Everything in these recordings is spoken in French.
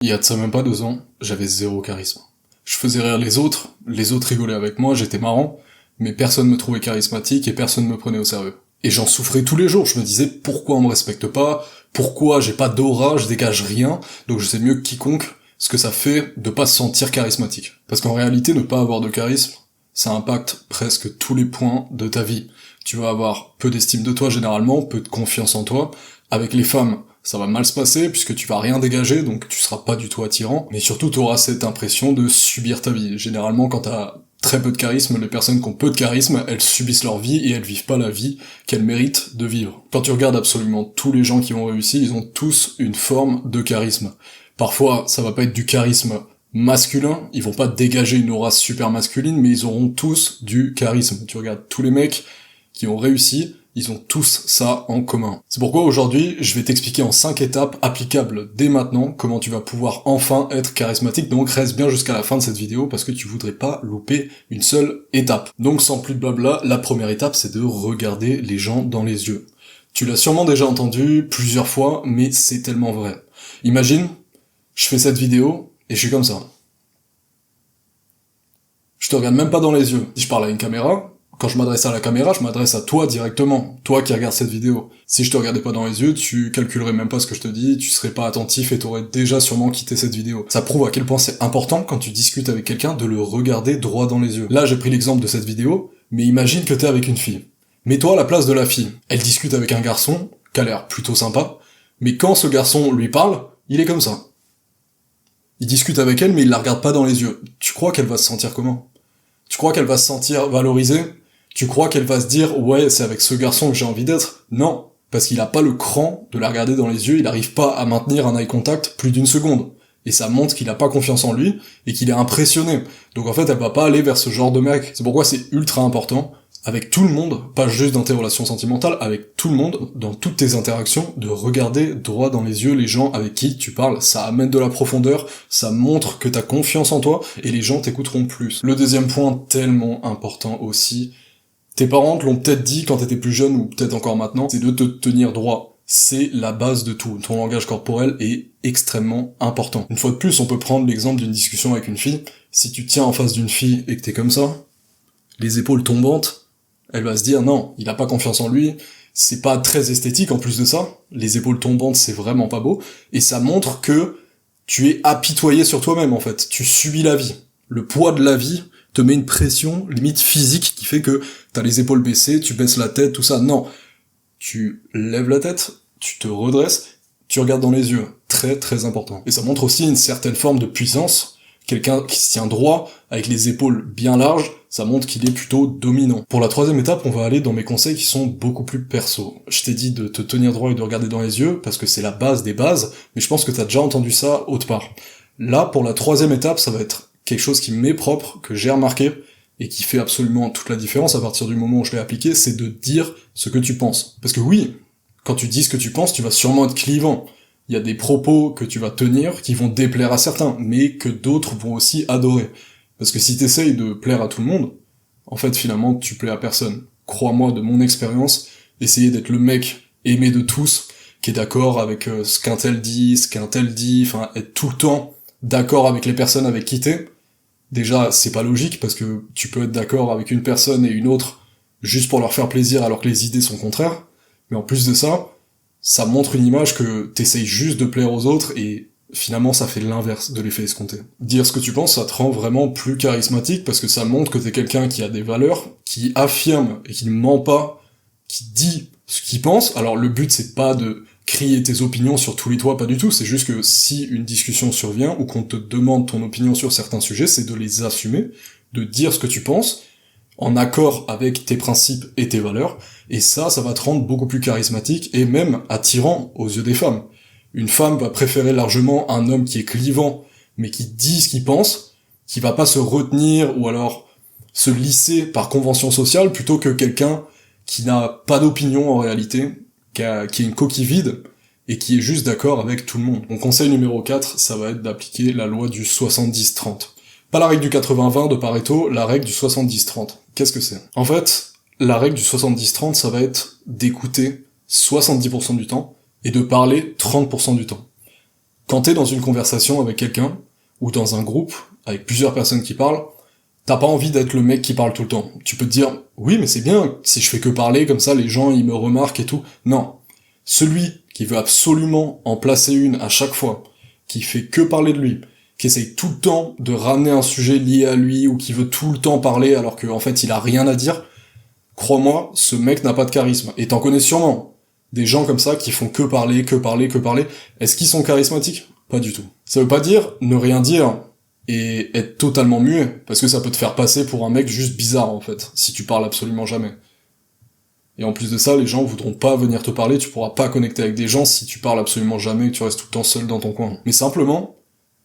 Il y a de ça même pas 2 ans, j'avais zéro charisme. Je faisais rire les autres rigolaient avec moi, j'étais marrant, mais personne me trouvait charismatique et personne me prenait au sérieux. Et j'en souffrais tous les jours, je me disais pourquoi on me respecte pas, pourquoi j'ai pas d'aura, je dégage rien, donc je sais mieux que quiconque ce que ça fait de pas se sentir charismatique. Parce qu'en réalité, ne pas avoir de charisme, ça impacte presque tous les points de ta vie. Tu vas avoir peu d'estime de toi généralement, peu de confiance en toi. Avec les femmes, ça va mal se passer puisque tu vas rien dégager, donc tu seras pas du tout attirant. Mais surtout, tu auras cette impression de subir ta vie. Généralement, quand t'as très peu de charisme, les personnes qui ont peu de charisme, elles subissent leur vie et elles vivent pas la vie qu'elles méritent de vivre. Quand tu regardes absolument tous les gens qui ont réussi, ils ont tous une forme de charisme. Parfois, ça va pas être du charisme masculin, ils vont pas dégager une aura super masculine, mais ils auront tous du charisme. Tu regardes tous les mecs qui ont réussi, ils ont tous ça en commun. C'est pourquoi aujourd'hui, je vais t'expliquer en 5 étapes applicables dès maintenant comment tu vas pouvoir enfin être charismatique, donc reste bien jusqu'à la fin de cette vidéo parce que tu voudrais pas louper une seule étape. Donc sans plus de blabla, la première étape c'est de regarder les gens dans les yeux. Tu l'as sûrement déjà entendu plusieurs fois, mais c'est tellement vrai. Imagine, je fais cette vidéo et je suis comme ça. Je te regarde même pas dans les yeux. Si je parle à une caméra, quand je m'adresse à la caméra, je m'adresse à toi directement, toi qui regardes cette vidéo. Si je te regardais pas dans les yeux, tu calculerais même pas ce que je te dis, tu serais pas attentif et t'aurais déjà sûrement quitté cette vidéo. Ça prouve à quel point c'est important quand tu discutes avec quelqu'un de le regarder droit dans les yeux. Là, j'ai pris l'exemple de cette vidéo, mais imagine que t'es avec une fille. Mets-toi à la place de la fille. Elle discute avec un garçon, qui a l'air plutôt sympa, mais quand ce garçon lui parle, il est comme ça. Il discute avec elle, mais il la regarde pas dans les yeux. Tu crois qu'elle va se sentir comment ? Tu crois qu'elle va se sentir valorisée ? Tu crois qu'elle va se dire « Ouais, c'est avec ce garçon que j'ai envie d'être ?» Non, parce qu'il a pas le cran de la regarder dans les yeux, il arrive pas à maintenir un eye contact plus d'une seconde. Et ça montre qu'il a pas confiance en lui, et qu'il est impressionné. Donc en fait, elle va pas aller vers ce genre de mec. C'est pourquoi c'est ultra important, avec tout le monde, pas juste dans tes relations sentimentales, avec tout le monde, dans toutes tes interactions, de regarder droit dans les yeux les gens avec qui tu parles. Ça amène de la profondeur, ça montre que t'as confiance en toi, et les gens t'écouteront plus. Le deuxième point, tellement important aussi, tes parents te l'ont peut-être dit quand t'étais plus jeune, ou peut-être encore maintenant, c'est de te tenir droit. C'est la base de tout. Ton langage corporel est extrêmement important. Une fois de plus, on peut prendre l'exemple d'une discussion avec une fille. Si tu tiens en face d'une fille et que t'es comme ça, les épaules tombantes, elle va se dire non, il a pas confiance en lui, c'est pas très esthétique en plus de ça, les épaules tombantes c'est vraiment pas beau, et ça montre que tu es apitoyé sur toi-même en fait, tu subis la vie. Le poids de la vie te met une pression limite physique qui fait que t'as les épaules baissées, tu baisses la tête, tout ça. Non, tu lèves la tête, tu te redresses, tu regardes dans les yeux. Très très important. Et ça montre aussi une certaine forme de puissance. Quelqu'un qui se tient droit, avec les épaules bien larges, ça montre qu'il est plutôt dominant. Pour la troisième étape, on va aller dans mes conseils qui sont beaucoup plus perso. Je t'ai dit de te tenir droit et de regarder dans les yeux, parce que c'est la base des bases, mais je pense que t'as déjà entendu ça autre part. Là, pour la troisième étape, ça va être quelque chose qui m'est propre, que j'ai remarqué, et qui fait absolument toute la différence à partir du moment où je l'ai appliqué, c'est de dire ce que tu penses. Parce que oui, quand tu dis ce que tu penses, tu vas sûrement être clivant. Il y a des propos que tu vas tenir qui vont déplaire à certains, mais que d'autres vont aussi adorer. Parce que si t'essayes de plaire à tout le monde, en fait, finalement, tu plais à personne. Crois-moi, de mon expérience, essayer d'être le mec aimé de tous, qui est d'accord avec ce qu'un tel dit, enfin, être tout le temps d'accord avec les personnes avec qui t'es. Déjà, c'est pas logique, parce que tu peux être d'accord avec une personne et une autre juste pour leur faire plaisir alors que les idées sont contraires. Mais en plus de ça, ça montre une image que t'essayes juste de plaire aux autres et finalement ça fait l'inverse de l'effet escompté. Dire ce que tu penses, ça te rend vraiment plus charismatique parce que ça montre que t'es quelqu'un qui a des valeurs, qui affirme et qui ne ment pas, qui dit ce qu'il pense. Alors le but c'est pas de crier tes opinions sur tous les toits, pas du tout, c'est juste que si une discussion survient ou qu'on te demande ton opinion sur certains sujets, c'est de les assumer, de dire ce que tu penses, en accord avec tes principes et tes valeurs, et ça va te rendre beaucoup plus charismatique et même attirant aux yeux des femmes. Une femme va préférer largement un homme qui est clivant, mais qui dit ce qu'il pense, qui va pas se retenir ou alors se lisser par convention sociale, plutôt que quelqu'un qui n'a pas d'opinion en réalité, qui est une coquille vide, et qui est juste d'accord avec tout le monde. Mon conseil numéro 4, ça va être d'appliquer la loi du 70-30. Pas la règle du 80-20 de Pareto, la règle du 70-30. Qu'est-ce que c'est ? En fait, la règle du 70-30, ça va être d'écouter 70% du temps et de parler 30% du temps. Quand t'es dans une conversation avec quelqu'un, ou dans un groupe, avec plusieurs personnes qui parlent, t'as pas envie d'être le mec qui parle tout le temps. Tu peux te dire, oui, mais c'est bien, si je fais que parler, comme ça, les gens, ils me remarquent et tout. Non. Celui qui veut absolument en placer une à chaque fois, qui fait que parler de lui, qui essaye tout le temps de ramener un sujet lié à lui, ou qui veut tout le temps parler alors qu'en fait, il a rien à dire, crois-moi, ce mec n'a pas de charisme. Et t'en connais sûrement des gens comme ça qui font que parler, que parler, que parler. Est-ce qu'ils sont charismatiques? Pas du tout. Ça veut pas dire ne rien dire et être totalement muet, parce que ça peut te faire passer pour un mec juste bizarre, en fait, si tu parles absolument jamais. Et en plus de ça, les gens voudront pas venir te parler, tu pourras pas connecter avec des gens si tu parles absolument jamais et que tu restes tout le temps seul dans ton coin. Mais simplement,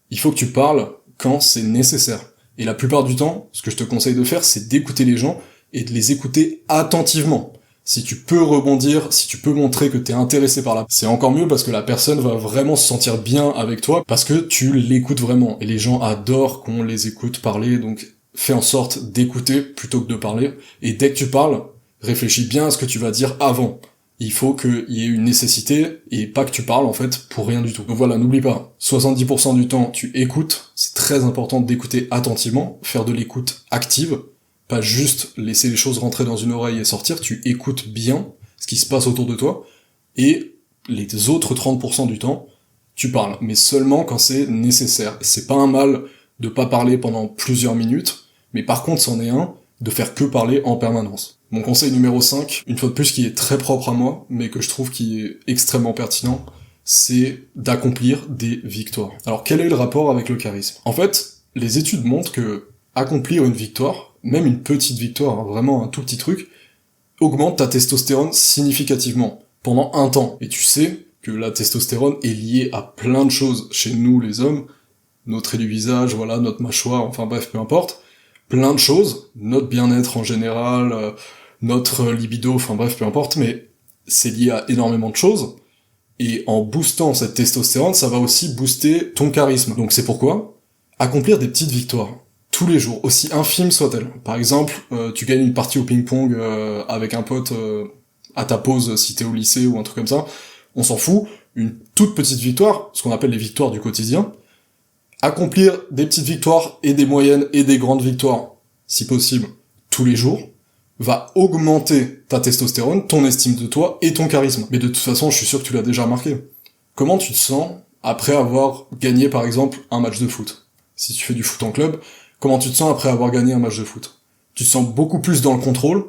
il faut que tu parles quand c'est nécessaire. Et la plupart du temps, ce que je te conseille de faire, c'est d'écouter les gens et de les écouter attentivement. Si tu peux rebondir, si tu peux montrer que t'es intéressé par là, c'est encore mieux parce que la personne va vraiment se sentir bien avec toi parce que tu l'écoutes vraiment. Et les gens adorent qu'on les écoute parler, donc fais en sorte d'écouter plutôt que de parler. Et dès que tu parles, réfléchis bien à ce que tu vas dire avant. Il faut qu'il y ait une nécessité et pas que tu parles en fait pour rien du tout. Donc voilà, n'oublie pas, 70% du temps tu écoutes, c'est très important d'écouter attentivement, faire de l'écoute active, pas juste laisser les choses rentrer dans une oreille et sortir, tu écoutes bien ce qui se passe autour de toi, et les autres 30% du temps, tu parles, mais seulement quand c'est nécessaire. C'est pas un mal de pas parler pendant plusieurs minutes, mais par contre c'en est un de faire que parler en permanence. Mon conseil numéro 5, une fois de plus qui est très propre à moi, mais que je trouve qui est extrêmement pertinent, c'est d'accomplir des victoires. Alors quel est le rapport avec le charisme? En fait, les études montrent que accomplir une victoire, même une petite victoire, hein, vraiment un tout petit truc, augmente ta testostérone significativement, pendant un temps. Et tu sais que la testostérone est liée à plein de choses chez nous les hommes, nos traits du visage, voilà, notre mâchoire, enfin bref, peu importe, plein de choses, notre bien-être en général, notre libido, enfin bref, peu importe, mais c'est lié à énormément de choses, et en boostant cette testostérone, ça va aussi booster ton charisme. Donc c'est pourquoi accomplir des petites victoires, tous les jours, aussi infimes soient-elles. Par exemple, tu gagnes une partie au ping-pong avec un pote à ta pause si t'es au lycée ou un truc comme ça, on s'en fout, une toute petite victoire, ce qu'on appelle les victoires du quotidien, accomplir des petites victoires et des moyennes et des grandes victoires, si possible, tous les jours, va augmenter ta testostérone, ton estime de toi et ton charisme. Mais de toute façon, je suis sûr que tu l'as déjà remarqué. Comment tu te sens après avoir gagné, par exemple, un match de foot? Si tu fais du foot en club, comment tu te sens après avoir gagné un match de foot? Tu te sens beaucoup plus dans le contrôle,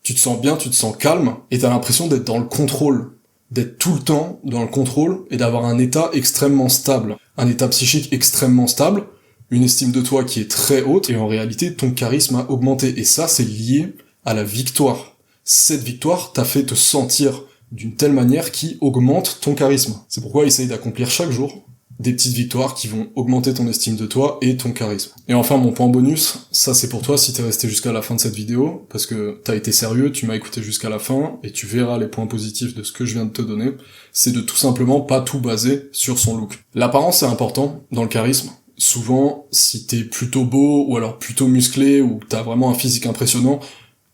tu te sens bien, tu te sens calme, et t'as l'impression d'être dans le contrôle, d'être tout le temps dans le contrôle, et d'avoir un état extrêmement stable, un état psychique extrêmement stable, une estime de toi qui est très haute, et en réalité, ton charisme a augmenté, et ça, c'est lié à la victoire. Cette victoire t'a fait te sentir d'une telle manière qui augmente ton charisme. C'est pourquoi essaye d'accomplir chaque jour des petites victoires qui vont augmenter ton estime de toi et ton charisme. Et enfin, mon point bonus, ça c'est pour toi si t'es resté jusqu'à la fin de cette vidéo, parce que t'as été sérieux, tu m'as écouté jusqu'à la fin, et tu verras les points positifs de ce que je viens de te donner, c'est de tout simplement pas tout baser sur son look. L'apparence est important dans le charisme. Souvent, si t'es plutôt beau, ou alors plutôt musclé, ou que t'as vraiment un physique impressionnant,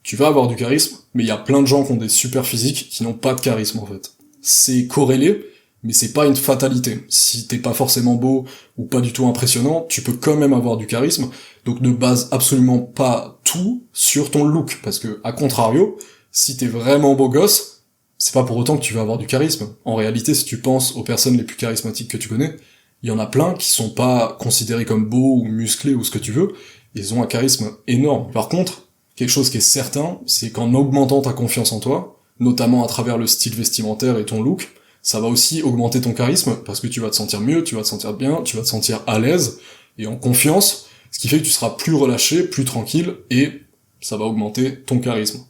tu vas avoir du charisme, mais il y a plein de gens qui ont des super physiques qui n'ont pas de charisme en fait. C'est corrélé, mais c'est pas une fatalité. Si t'es pas forcément beau ou pas du tout impressionnant, tu peux quand même avoir du charisme, donc ne base absolument pas tout sur ton look, parce que, à contrario, si t'es vraiment beau gosse, c'est pas pour autant que tu vas avoir du charisme. En réalité, si tu penses aux personnes les plus charismatiques que tu connais, il y en a plein qui sont pas considérés comme beaux ou musclés ou ce que tu veux, ils ont un charisme énorme. Par contre, quelque chose qui est certain, c'est qu'en augmentant ta confiance en toi, notamment à travers le style vestimentaire et ton look, ça va aussi augmenter ton charisme, parce que tu vas te sentir mieux, tu vas te sentir bien, tu vas te sentir à l'aise, et en confiance, ce qui fait que tu seras plus relâché, plus tranquille, et ça va augmenter ton charisme.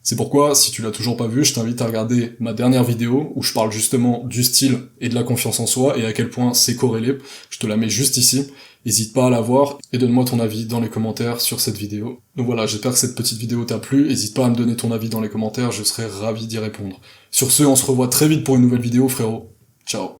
C'est pourquoi, si tu l'as toujours pas vu, je t'invite à regarder ma dernière vidéo, où je parle justement du style et de la confiance en soi, et à quel point c'est corrélé. Je te la mets juste ici. N'hésite pas à la voir, et donne-moi ton avis dans les commentaires sur cette vidéo. Donc voilà, j'espère que cette petite vidéo t'a plu. N'hésite pas à me donner ton avis dans les commentaires, je serai ravi d'y répondre. Sur ce, on se revoit très vite pour une nouvelle vidéo, frérot. Ciao.